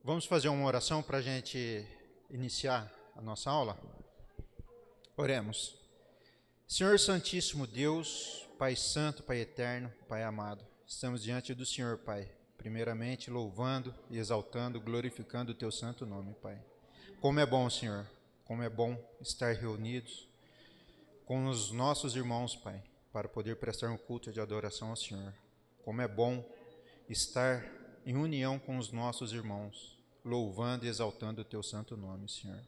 Vamos fazer uma oração para a gente iniciar a nossa aula? Oremos. Senhor Santíssimo Deus, Pai Santo, Pai Eterno, Pai amado, estamos diante do Senhor, Pai, primeiramente louvando e exaltando, glorificando o Teu santo nome, Pai. Como é bom, Senhor, como é bom estar reunidos com os nossos irmãos, Pai, para poder prestar um culto de adoração ao Senhor. Como é bom estar em união com os nossos irmãos, louvando e exaltando o Teu santo nome, Senhor.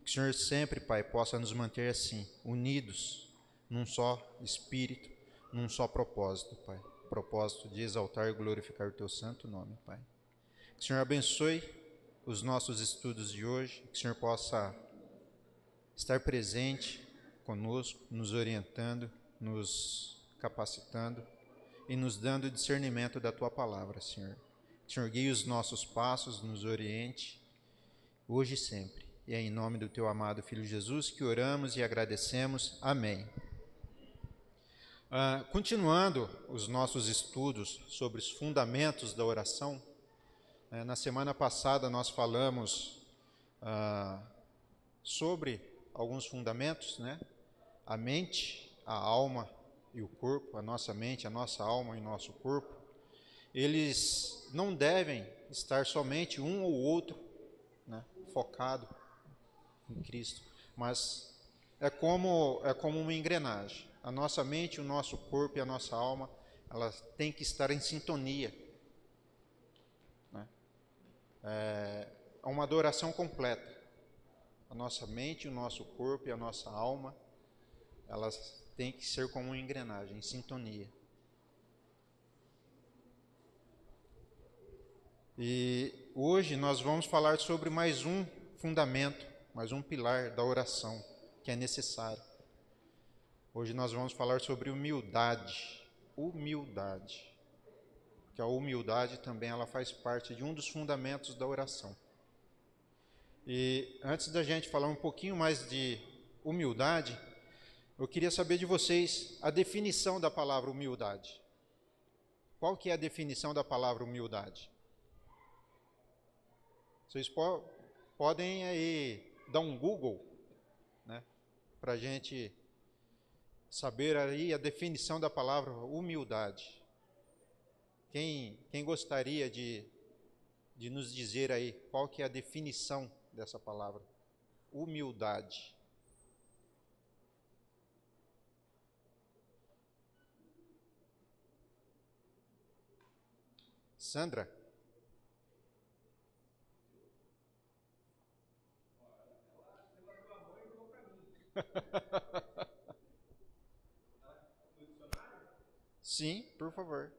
Que o Senhor sempre, Pai, possa nos manter assim, unidos, num só espírito, num só propósito, Pai. Propósito de exaltar e glorificar o Teu santo nome, Pai. Que o Senhor abençoe os nossos estudos de hoje, que o Senhor possa estar presente conosco, nos orientando, nos capacitando e nos dando discernimento da Tua palavra, Senhor. Que o Senhor guie os nossos passos, nos oriente, hoje e sempre. E é em nome do Teu amado Filho Jesus que oramos e agradecemos. Amém. Continuando os nossos estudos sobre os fundamentos da oração, na semana passada nós falamos sobre alguns fundamentos, né? A mente, a alma e o corpo, a nossa mente, a nossa alma e o nosso corpo, eles não devem estar somente um ou outro, né, focado em Cristo, mas é como uma engrenagem. A nossa mente, o nosso corpo e a nossa alma, elas têm que estar em sintonia, né? É uma adoração completa. A nossa mente, o nosso corpo e a nossa alma, elas têm que ser como uma engrenagem, em sintonia. E hoje nós vamos falar sobre mais um fundamento, mais um pilar da oração que é necessário. Hoje nós vamos falar sobre humildade. Humildade. Porque a humildade também ela faz parte de um dos fundamentos da oração. E antes da gente falar um pouquinho mais de humildade, eu queria saber de vocês a definição da palavra humildade. Qual que é a definição da palavra humildade? Vocês podem aí dar um Google, né, para a gente saber aí a definição da palavra humildade. Quem gostaria de nos dizer aí qual que é a definição dessa palavra? Humildade. Sandra? Sim, por favor.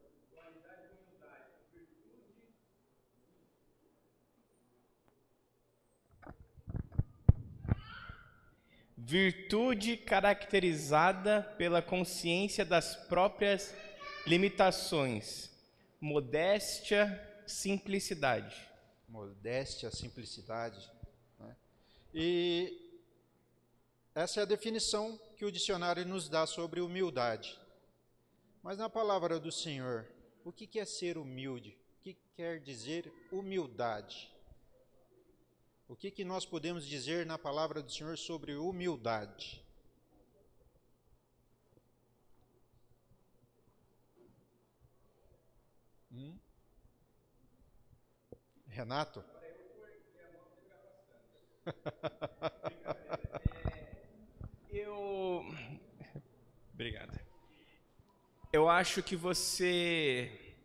Virtude caracterizada pela consciência das próprias limitações, modéstia, simplicidade. Modéstia, simplicidade, né? E essa é a definição que o dicionário nos dá sobre humildade. Mas na palavra do Senhor, o que é ser humilde? O que quer dizer humildade? O que nós podemos dizer na palavra do Senhor sobre humildade? Renato? Obrigado. Eu acho que você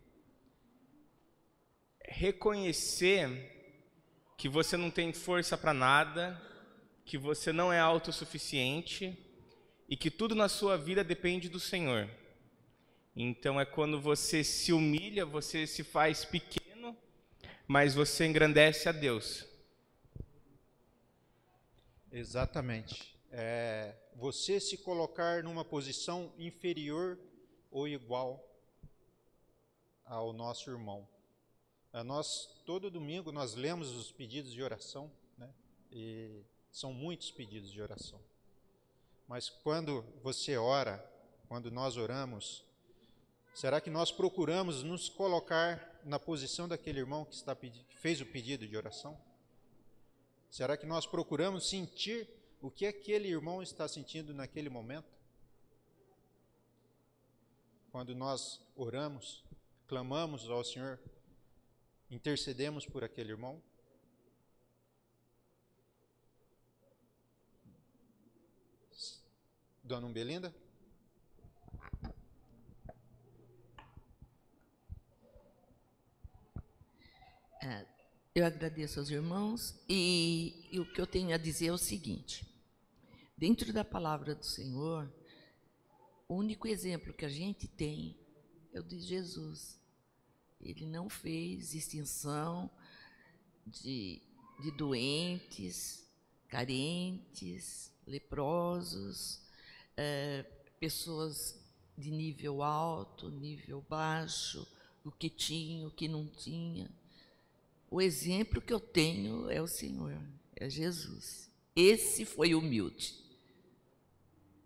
reconhecer que você não tem força para nada, que você não é autossuficiente e que tudo na sua vida depende do Senhor. Então é quando você se humilha, você se faz pequeno, mas você engrandece a Deus. Exatamente. Você se colocar numa posição inferior ou igual ao nosso irmão. Todo domingo nós lemos os pedidos de oração, né? E são muitos pedidos de oração. Mas quando você ora, quando nós oramos, Será que nós procuramos nos colocar na posição daquele irmão que fez o pedido de oração? Será que nós procuramos sentir o que aquele irmão está sentindo naquele momento? Quando nós oramos, clamamos ao Senhor, intercedemos por aquele irmão? Dona Umbelinda? Eu agradeço aos irmãos e o que eu tenho a dizer é o seguinte: dentro da palavra do Senhor, o único exemplo que a gente tem é o de Jesus. Ele não fez distinção de doentes, carentes, leprosos, pessoas de nível alto, nível baixo, o que tinha, o que não tinha. O exemplo que eu tenho é o Senhor, é Jesus. Esse foi humilde.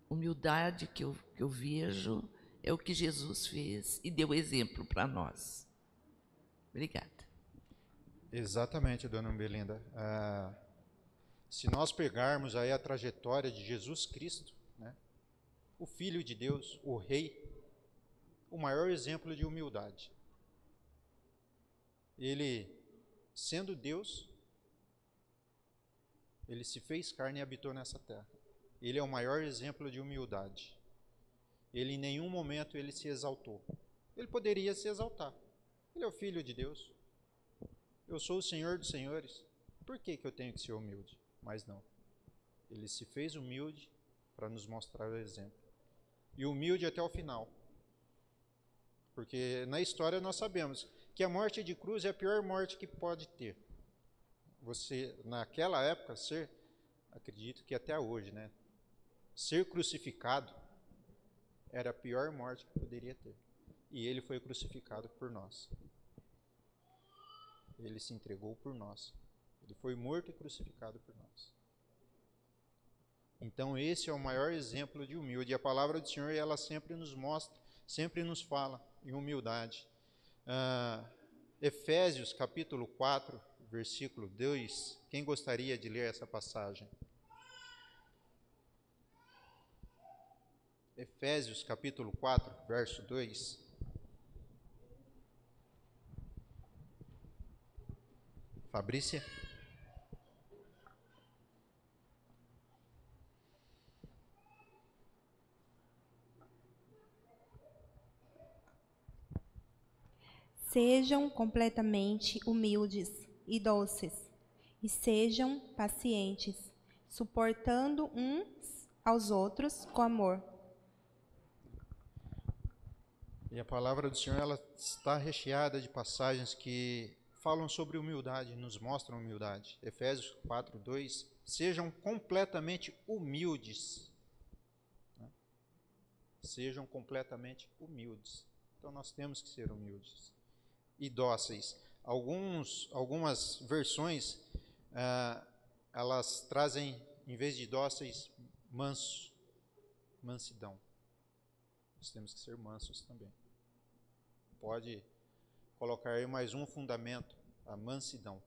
Humildade que eu vejo é o que Jesus fez e deu exemplo para nós. Obrigada. Exatamente, Dona Belinda. Se nós pegarmos aí a trajetória de Jesus Cristo, né, o Filho de Deus, o Rei, o maior exemplo de humildade. Ele, sendo Deus, ele se fez carne e habitou nessa terra. Ele é o maior exemplo de humildade. Ele em nenhum momento ele se exaltou. Ele poderia se exaltar. Ele é o Filho de Deus. Eu sou o Senhor dos Senhores. Por que eu tenho que ser humilde? Mas não. Ele se fez humilde para nos mostrar o exemplo. E humilde até o final. Porque na história nós sabemos que a morte de cruz é a pior morte que pode ter. Você, naquela época, acredito que até hoje, né? Ser crucificado era a pior morte que poderia ter. E ele foi crucificado por nós. Ele se entregou por nós. Ele foi morto e crucificado por nós. Então esse é o maior exemplo de humilde. E a palavra do Senhor, ela sempre nos mostra, sempre nos fala em humildade. Efésios capítulo 4, versículo 2. Quem gostaria de ler essa passagem? Efésios capítulo 4, verso 2. Fabrícia? Sejam completamente humildes e doces, e sejam pacientes, suportando uns aos outros com amor. E a palavra do Senhor, ela está recheada de passagens que falam sobre humildade, nos mostram humildade. Efésios 4, 2. Sejam completamente humildes. Né? Sejam completamente humildes. Então nós temos que ser humildes e dóceis. Algumas versões, elas trazem, em vez de dóceis, mansidão. Nós temos que ser mansos também. Pode colocar aí mais um fundamento, a mansidão.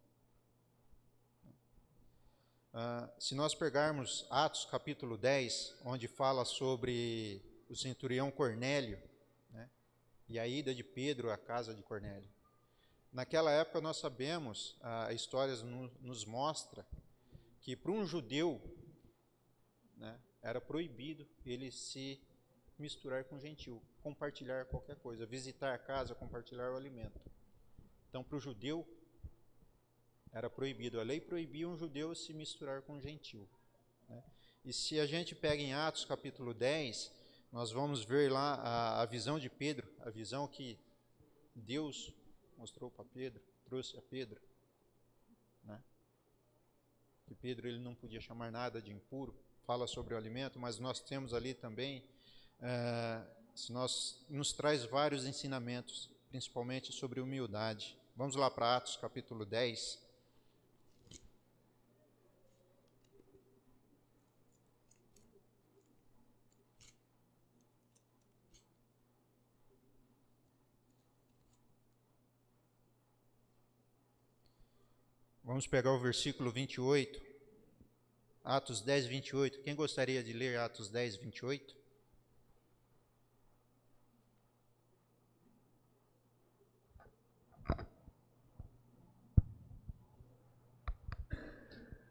Se nós pegarmos Atos capítulo 10, onde fala sobre o centurião Cornélio, né, e a ida de Pedro à casa de Cornélio. Naquela época nós sabemos, a história nos mostra que para um judeu, né, era proibido ele se misturar com gentil, compartilhar qualquer coisa, visitar a casa, compartilhar o alimento. Então, para o judeu, era proibido. A lei proibia um judeu se misturar com um gentil. Né? E se a gente pega em Atos capítulo 10, nós vamos ver lá a visão de Pedro, a visão que Deus mostrou para Pedro, trouxe a Pedro. Né? Que Pedro ele não podia chamar nada de impuro, fala sobre o alimento, mas nós temos ali também, nos traz vários ensinamentos, principalmente sobre humildade. Vamos lá para Atos capítulo 10. Vamos pegar o versículo 28, Atos 10, 28. Quem gostaria de ler Atos 10, 28?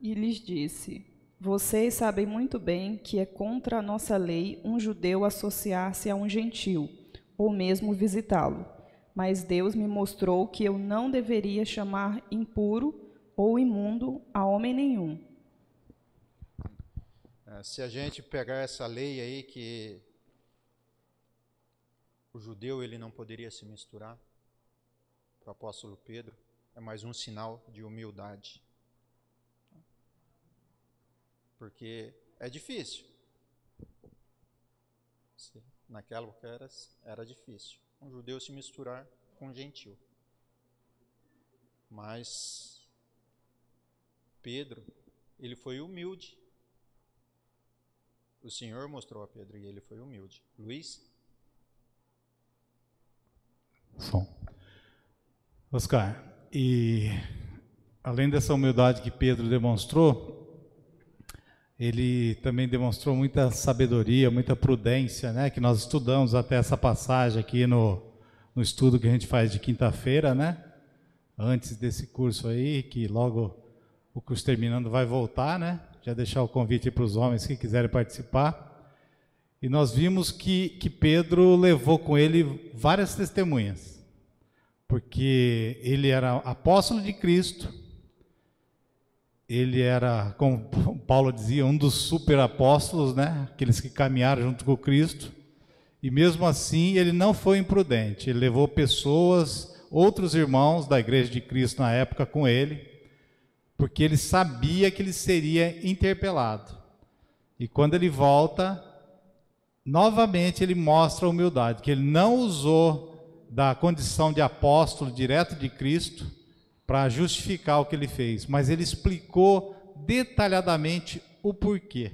E lhes disse: vocês sabem muito bem que é contra a nossa lei um judeu associar-se a um gentil, ou mesmo visitá-lo. Mas Deus me mostrou que eu não deveria chamar impuro ou imundo a homem nenhum. Se a gente pegar essa lei aí que o judeu ele não poderia se misturar, para o apóstolo Pedro, é mais um sinal de humildade. Porque é difícil. Naquela época era difícil um judeu se misturar com um gentil. Mas Pedro, ele foi humilde. O Senhor mostrou a Pedro e ele foi humilde. Luiz? Som. Oscar, e além dessa humildade que Pedro demonstrou, ele também demonstrou muita sabedoria, muita prudência, né? Que nós estudamos até essa passagem aqui no estudo que a gente faz de quinta-feira, né? Antes desse curso aí, que logo o curso terminando vai voltar, né? Já deixar o convite para os homens que quiserem participar. E nós vimos que Pedro levou com ele várias testemunhas, porque ele era apóstolo de Cristo, ele era, como Paulo dizia, um dos super apóstolos, né? Aqueles que caminharam junto com Cristo, e mesmo assim ele não foi imprudente, ele levou pessoas, outros irmãos da igreja de Cristo na época com ele, porque ele sabia que ele seria interpelado. E quando ele volta, novamente ele mostra a humildade, que ele não usou da condição de apóstolo direto de Cristo para justificar o que ele fez, mas ele explicou detalhadamente o porquê,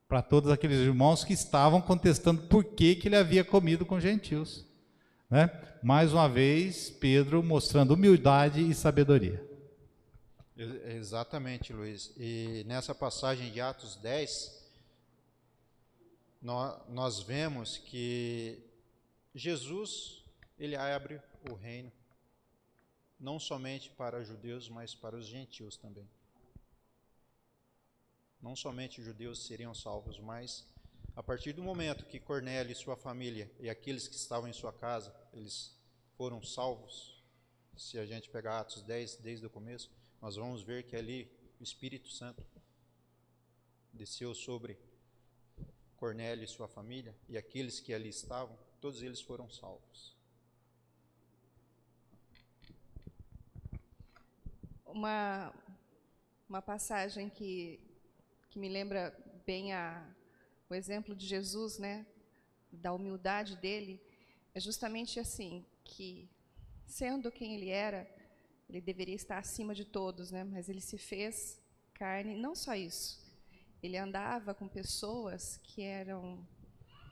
para todos aqueles irmãos que estavam contestando por que ele havia comido com gentios, né? Mais uma vez, Pedro mostrando humildade e sabedoria. Exatamente, Luiz. E nessa passagem de Atos 10, nós vemos que Jesus, ele abre o reino, não somente para judeus, mas para os gentios também. Não somente os judeus seriam salvos, mas a partir do momento que Cornélio e sua família e aqueles que estavam em sua casa, eles foram salvos, se a gente pegar Atos 10, desde o começo, nós vamos ver que ali o Espírito Santo desceu sobre Cornélio e sua família, e aqueles que ali estavam, todos eles foram salvos. Uma passagem que me lembra bem o exemplo de Jesus, né, da humildade dele, é justamente assim, que sendo quem ele era, ele deveria estar acima de todos, né, mas ele se fez carne, não só isso, ele andava com pessoas que eram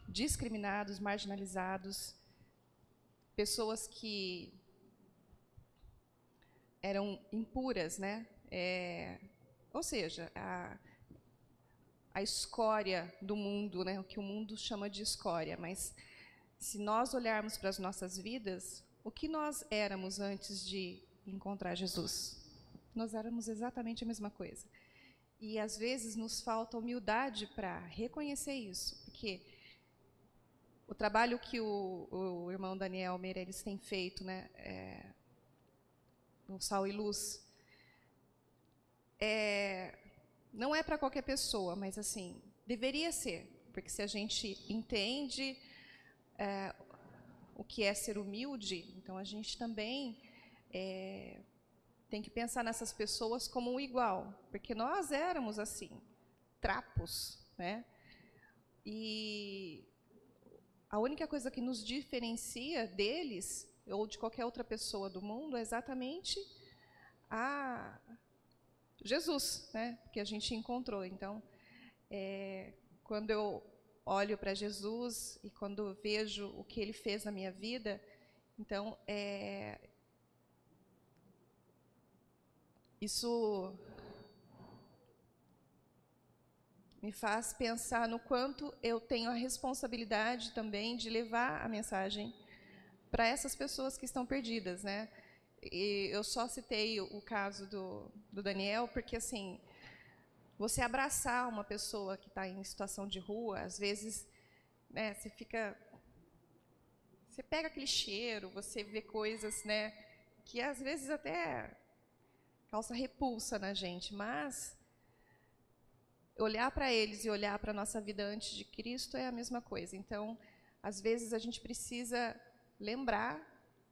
discriminados, marginalizados, pessoas que eram impuras, né? Ou seja, a escória do mundo, né? O que o mundo chama de escória. Mas se nós olharmos para as nossas vidas, o que nós éramos antes de encontrar Jesus? Nós éramos exatamente a mesma coisa. E às vezes nos falta humildade para reconhecer isso, porque o trabalho que o irmão Daniel Meirelles tem feito, né? No Sal e Luz, não é para qualquer pessoa, mas assim, deveria ser, porque se a gente entende o que é ser humilde, então a gente também tem que pensar nessas pessoas como um igual, porque nós éramos assim, trapos, né? E a única coisa que nos diferencia deles ou de qualquer outra pessoa do mundo é exatamente a Jesus, né? Que a gente encontrou. Então, quando eu olho para Jesus e quando vejo o que ele fez na minha vida, então Isso me faz pensar no quanto eu tenho a responsabilidade também de levar a mensagem para essas pessoas que estão perdidas, né? E eu só citei o caso do Daniel porque, assim, você abraçar uma pessoa que está em situação de rua, às vezes, né, você pega aquele cheiro, você vê coisas, né, que às vezes até causa repulsa na gente, mas olhar para eles e olhar para a nossa vida antes de Cristo é a mesma coisa. Então, às vezes a gente precisa lembrar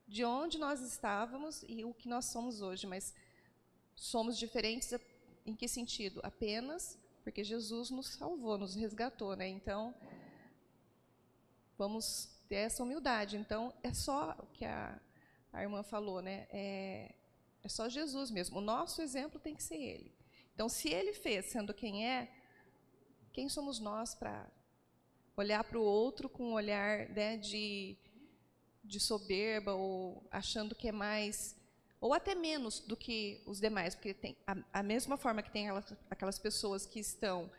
de onde nós estávamos e o que nós somos hoje, mas somos diferentes em que sentido? Apenas porque Jesus nos salvou, nos resgatou, né? Então, vamos ter essa humildade. Então, é só o que a irmã falou, né? É só Jesus mesmo. O nosso exemplo tem que ser Ele. Então, se Ele fez, sendo quem é, quem somos nós para olhar para o outro com um olhar, né, de soberba ou achando que é mais, ou até menos do que os demais, porque tem a mesma forma que tem aquelas pessoas que estão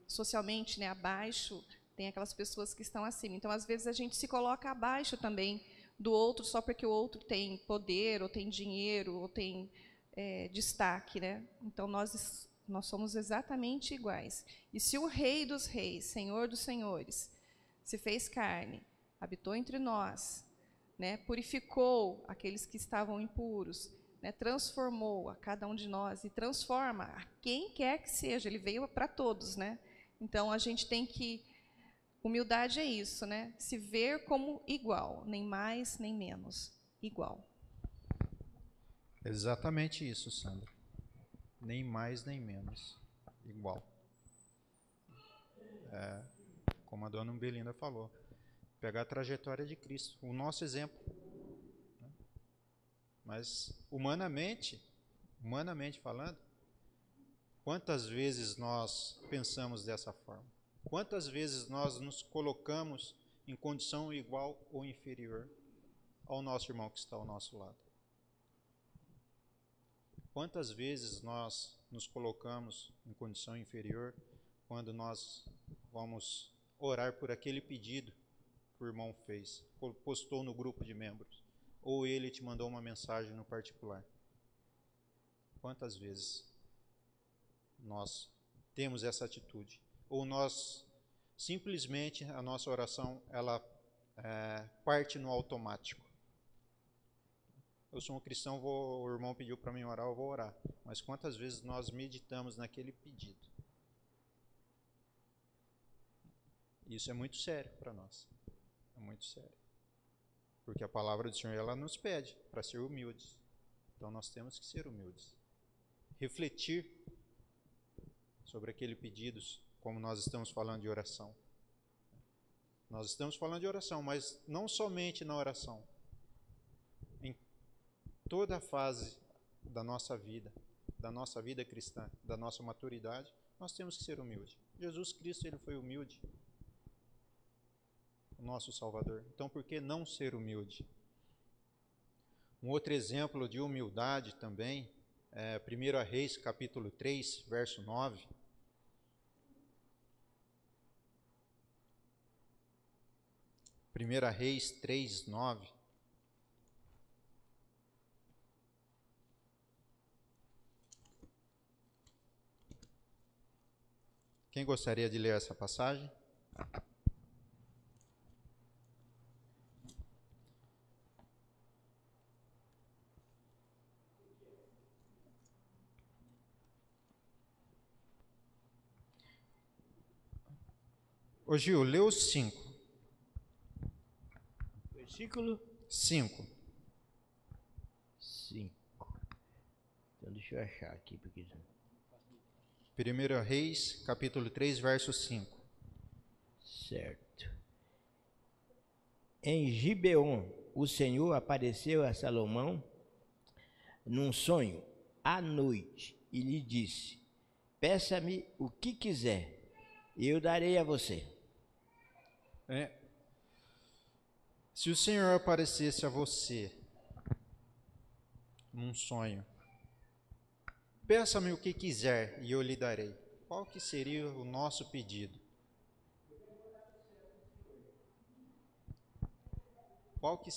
socialmente, né, abaixo, tem aquelas pessoas que estão acima. Então, às vezes, a gente se coloca abaixo também do outro só porque o outro tem poder, ou tem dinheiro, ou tem destaque, né? Então, nós somos exatamente iguais. E se o Rei dos Reis, Senhor dos Senhores, se fez carne, habitou entre nós, né, purificou aqueles que estavam impuros, né, transformou a cada um de nós e transforma a quem quer que seja. Ele veio para todos, né? Então, a gente tem que... Humildade é isso, né? Se ver como igual, nem mais, nem menos. Igual. Exatamente isso, Sandra. Nem mais, nem menos. Igual. Como a dona Belinda falou. Pegar a trajetória de Cristo, o nosso exemplo. Mas, humanamente falando, quantas vezes nós pensamos dessa forma? Quantas vezes nós nos colocamos em condição igual ou inferior ao nosso irmão que está ao nosso lado? Quantas vezes nós nos colocamos em condição inferior quando nós vamos orar por aquele pedido que o irmão fez, postou no grupo de membros, ou ele te mandou uma mensagem no particular? Quantas vezes nós temos essa atitude? Ou nós, simplesmente, a nossa oração, ela parte no automático. Eu sou um cristão, o irmão pediu para mim orar, eu vou orar. Mas quantas vezes nós meditamos naquele pedido? Isso é muito sério para nós. É muito sério. Porque a palavra do Senhor, ela nos pede para ser humildes. Então nós temos que ser humildes. Refletir sobre aquele pedido, como nós estamos falando de oração. Nós estamos falando de oração, mas não somente na oração. Em toda a fase da nossa vida cristã, da nossa maturidade, nós temos que ser humildes. Jesus Cristo, ele foi humilde, o nosso Salvador. Então, por que não ser humilde? Um outro exemplo de humildade também é 1 Reis, capítulo 3, verso 9. 1 Reis 3, 9. Quem gostaria de ler essa passagem? Ô Gil, lê os 5. Versículo 5. 5. Então deixa eu achar aqui, porque... 1 Reis, capítulo 3, verso 5. Certo. Em Gibeon, o Senhor apareceu a Salomão num sonho à noite e lhe disse: peça-me o que quiser, e eu darei a você. Se o Senhor aparecesse a você num sonho, peça-me o que quiser e eu lhe darei. Qual que seria o nosso pedido? Qual que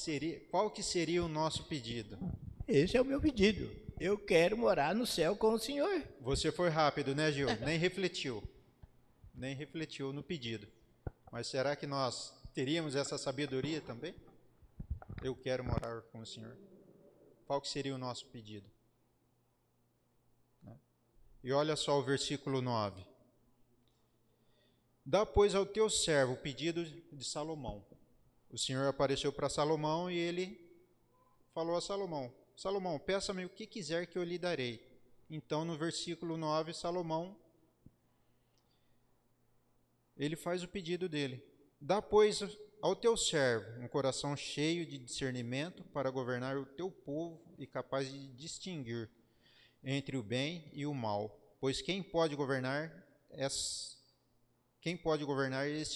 seria o nosso pedido? Esse é o meu pedido. Eu quero morar no céu com o Senhor. Você foi rápido, né, Gil? Nem refletiu. Nem refletiu no pedido. Mas será que nós teríamos essa sabedoria também? Eu quero morar com o Senhor. Qual que seria o nosso pedido? E olha só o versículo 9. Dá, pois, ao teu servo o pedido de Salomão. O Senhor apareceu para Salomão e ele falou a Salomão: Salomão, peça-me o que quiser que eu lhe darei. Então, no versículo 9, Salomão, ele faz o pedido dele. Dá, pois, ao teu servo um coração cheio de discernimento para governar o teu povo e capaz de distinguir entre o bem e o mal, pois quem pode governar este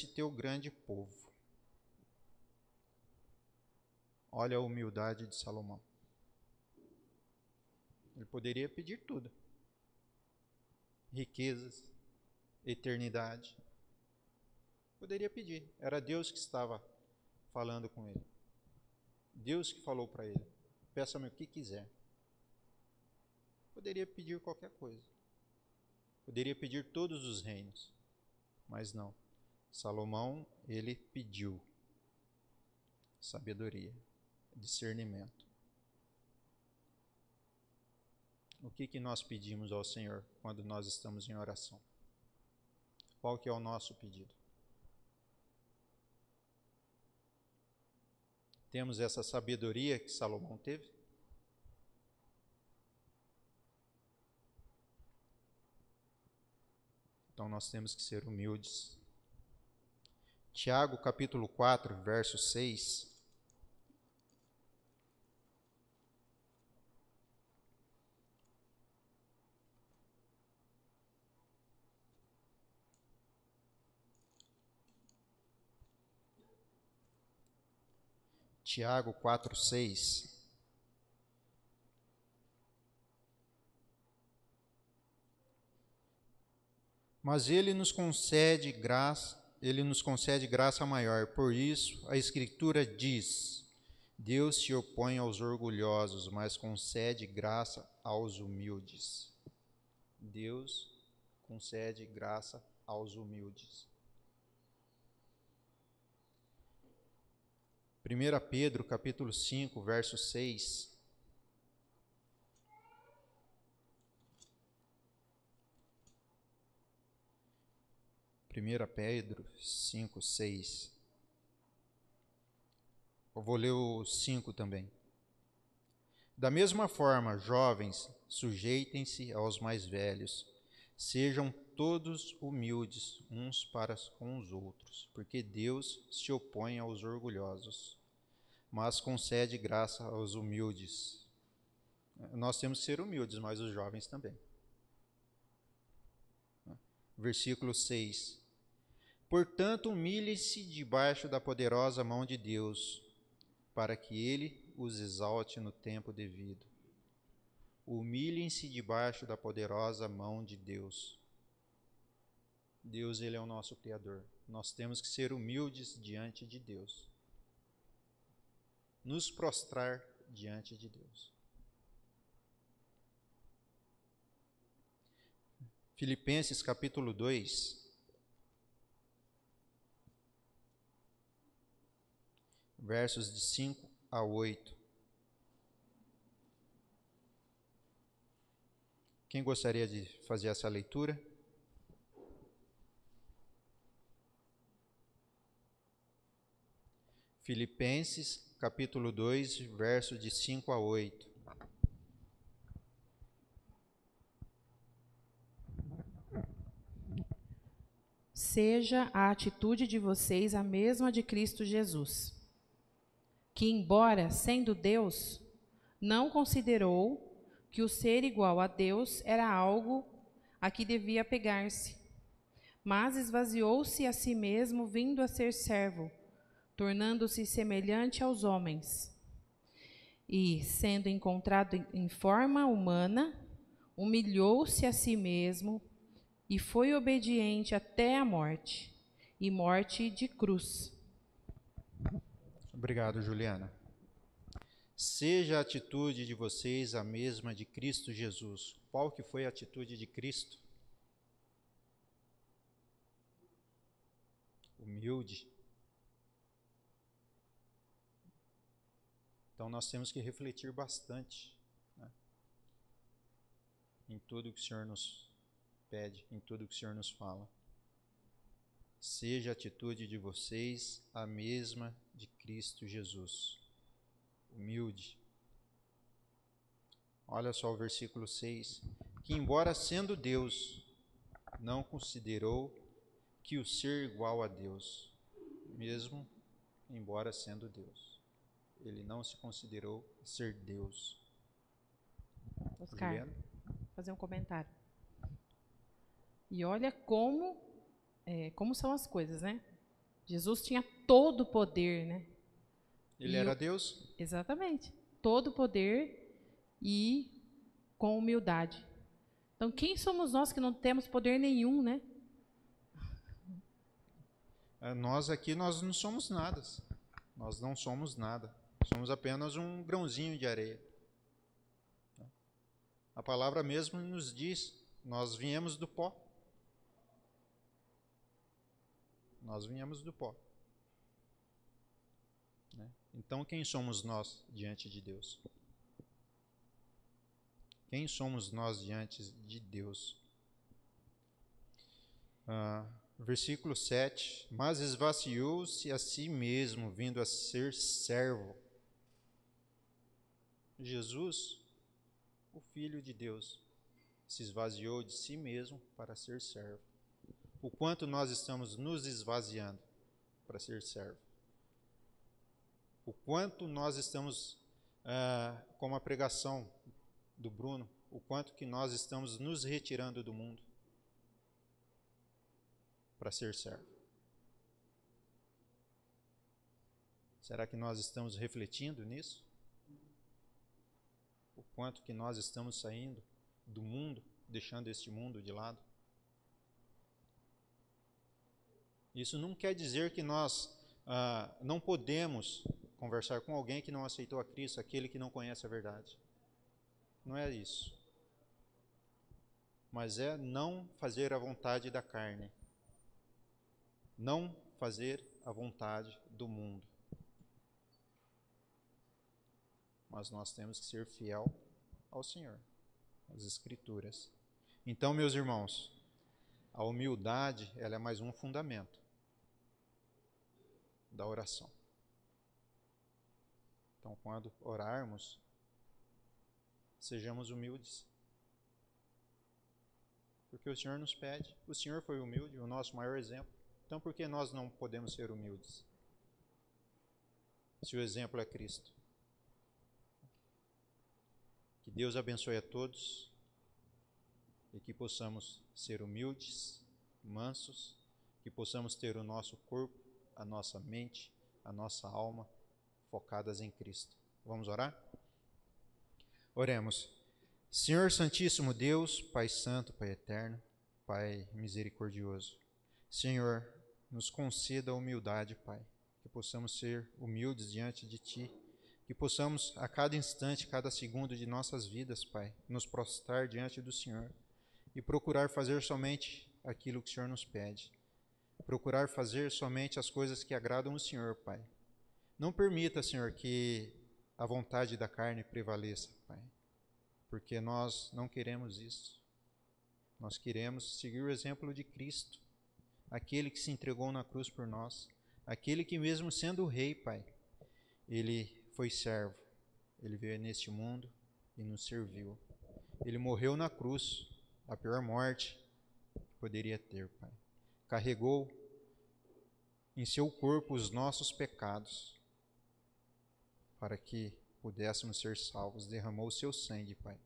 teu grande povo? Olha a humildade de Salomão. Ele poderia pedir tudo: riquezas, eternidade. Poderia pedir. Era Deus que estava falando com ele. Deus que falou para ele: peça-me o que quiser. Poderia pedir qualquer coisa. Poderia pedir todos os reinos. Mas não. Salomão, ele pediu sabedoria, discernimento. O que nós pedimos ao Senhor quando nós estamos em oração? Qual que é o nosso pedido? Temos essa sabedoria que Salomão teve? Então nós temos que ser humildes. Tiago capítulo 4, verso 6. Tiago 4, 6. Mas ele nos concede graça maior. Por isso, a Escritura diz: Deus se opõe aos orgulhosos, mas concede graça aos humildes. Deus concede graça aos humildes. 1 Pedro, capítulo 5, verso 6. Pedro 5, 6. Eu vou ler o 5 também. Da mesma forma, jovens, sujeitem-se aos mais velhos. Sejam todos humildes uns para com os outros, porque Deus se opõe aos orgulhosos, mas concede graça aos humildes. Nós temos que ser humildes, mas os jovens também. Versículo 6. Portanto, humilhem-se debaixo da poderosa mão de Deus, para que Ele os exalte no tempo devido. Humilhem-se debaixo da poderosa mão de Deus. Deus, Ele é o nosso Criador. Nós temos que ser humildes diante de Deus. Nos prostrar diante de Deus. Filipenses capítulo 2. Versos de 5 a 8. Quem gostaria de fazer essa leitura? Filipenses, capítulo 2, versos de 5 a 8. Seja a atitude de vocês a mesma de Cristo Jesus, que, embora sendo Deus, não considerou que o ser igual a Deus era algo a que devia apegar-se, mas esvaziou-se a si mesmo, vindo a ser servo, tornando-se semelhante aos homens. E, sendo encontrado em forma humana, humilhou-se a si mesmo e foi obediente até a morte, e morte de cruz. Obrigado, Juliana. Seja a atitude de vocês a mesma de Cristo Jesus. Qual que foi a atitude de Cristo? Humilde. Então nós temos que refletir bastante, né, em tudo que o Senhor nos pede, em tudo que o Senhor nos fala. Seja a atitude de vocês a mesma de Cristo Jesus. Humilde. Olha só o versículo 6. Que embora sendo Deus, não considerou que o ser igual a Deus, mesmo embora sendo Deus. Ele não se considerou ser Deus. Oscar, Juliana? fazer um comentário. E olha como são as coisas, né? Jesus tinha todo o poder, né? Ele era Deus? Exatamente. Todo o poder e com humildade. Então, quem somos nós que não temos poder nenhum, né? Nós aqui, nós não somos nada. Nós não somos nada. Somos apenas um grãozinho de areia. A palavra mesmo nos diz, nós viemos do pó. Nós viemos do pó. Então, quem somos nós diante de Deus? Quem somos nós diante de Deus? Versículo 7. Mas esvaziou-se a si mesmo, vindo a ser servo. Jesus, o Filho de Deus, se esvaziou de si mesmo para ser servo. O quanto nós estamos nos esvaziando para ser servo? O quanto nós estamos, como a pregação do Bruno, o quanto que nós estamos nos retirando do mundo para ser servo. Será que nós estamos refletindo nisso? O quanto que nós estamos saindo do mundo, deixando este mundo de lado? Isso não quer dizer que nós não podemos conversar com alguém que não aceitou a Cristo, aquele que não conhece a verdade. Não é isso. Mas é não fazer a vontade da carne. Não fazer a vontade do mundo. Mas nós temos que ser fiel ao Senhor, às Escrituras. Então, meus irmãos, a humildade, ela é mais um fundamento da oração. Então, quando orarmos, sejamos humildes. Porque o Senhor nos pede. O Senhor foi humilde, o nosso maior exemplo. Então, por que nós não podemos ser humildes? Se o exemplo é Cristo. Que Deus abençoe a todos e que possamos ser humildes, mansos, que possamos ter o nosso corpo, a nossa mente, a nossa alma focadas em Cristo. Vamos orar? Oremos. Senhor Santíssimo Deus, Pai Santo, Pai Eterno, Pai Misericordioso, Senhor, nos conceda a humildade, Pai, que possamos ser humildes diante de Ti, que possamos a cada instante, cada segundo de nossas vidas, Pai, nos prostrar diante do Senhor e procurar fazer somente aquilo que o Senhor nos pede, procurar fazer somente as coisas que agradam o Senhor, Pai. Não permita, Senhor, que a vontade da carne prevaleça, Pai, porque nós não queremos isso. Nós queremos seguir o exemplo de Cristo, aquele que se entregou na cruz por nós, aquele que mesmo sendo o rei, Pai, ele foi servo, ele veio neste mundo e nos serviu. Ele morreu na cruz, a pior morte que poderia ter, Pai. Carregou em seu corpo os nossos pecados, para que pudéssemos ser salvos. Derramou o seu sangue, Pai,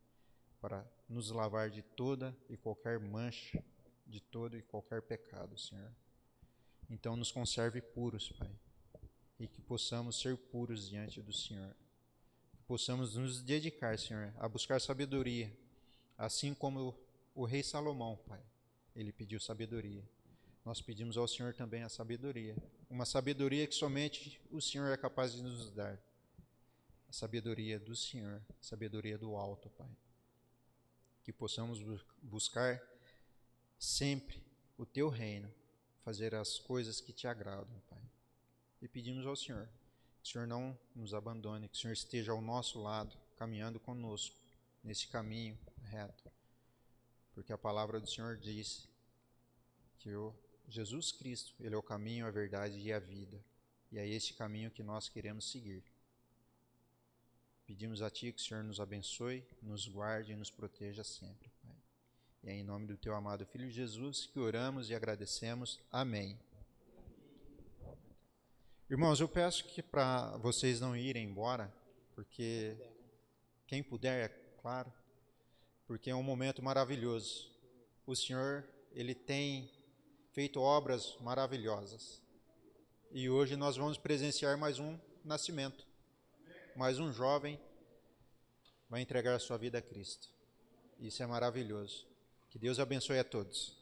para nos lavar de toda e qualquer mancha, de todo e qualquer pecado, Senhor. Então nos conserve puros, Pai, e que possamos ser puros diante do Senhor. Que possamos nos dedicar, Senhor, a buscar sabedoria, Assim como o rei Salomão, Pai, ele pediu sabedoria. Nós pedimos ao Senhor também a sabedoria. Uma sabedoria que somente o Senhor é capaz de nos dar. A sabedoria do Senhor, a sabedoria do alto, Pai. Que possamos buscar sempre o Teu reino, fazer as coisas que Te agradam, Pai. E pedimos ao Senhor que o Senhor não nos abandone, que o Senhor esteja ao nosso lado, caminhando conosco, nesse caminho reto. Porque a palavra do Senhor diz que o Jesus Cristo, Ele é o caminho, a verdade e a vida. E é esse caminho que nós queremos seguir. Pedimos a Ti que o Senhor nos abençoe, nos guarde e nos proteja sempre, Pai. E é em nome do Teu amado Filho Jesus que oramos e agradecemos. Amém. Irmãos, eu peço que para vocês não irem embora, porque quem puder, é claro, porque é um momento maravilhoso. O Senhor, Ele tem feito obras maravilhosas. E hoje nós vamos presenciar mais um nascimento. Mais um jovem vai entregar a sua vida a Cristo. Isso é maravilhoso. Que Deus abençoe a todos.